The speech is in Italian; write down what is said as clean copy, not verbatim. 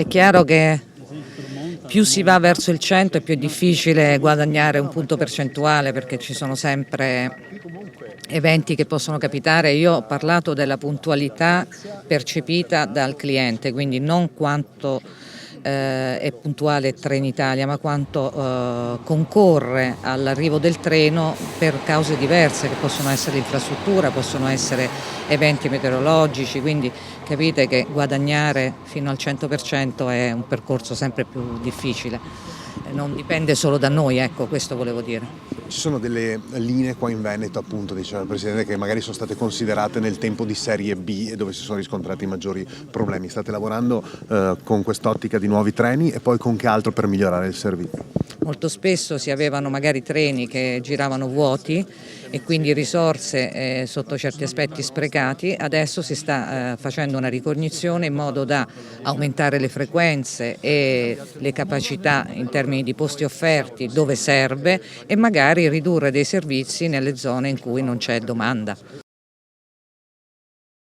è chiaro che più si va verso il 100 è più difficile guadagnare un punto percentuale, perché ci sono sempre eventi che possono capitare. Io ho parlato della puntualità percepita dal cliente, quindi non quanto è puntuale Trenitalia, ma quanto concorre all'arrivo del treno per cause diverse, che possono essere l'infrastruttura, possono essere eventi meteorologici, quindi capite che guadagnare fino al 100% è un percorso sempre più difficile. Non dipende solo da noi, ecco, questo volevo dire. Ci sono delle linee qua in Veneto, appunto, diceva il Presidente, che magari sono state considerate nel tempo di serie B e dove si sono riscontrati maggiori problemi. State lavorando con quest'ottica di nuovi treni e poi con che altro per migliorare il servizio? Molto spesso si avevano magari treni che giravano vuoti e quindi risorse sotto certi aspetti sprecati. Adesso si sta facendo una ricognizione in modo da aumentare le frequenze e le capacità in termini di posti offerti dove serve e magari ridurre dei servizi nelle zone in cui non c'è domanda.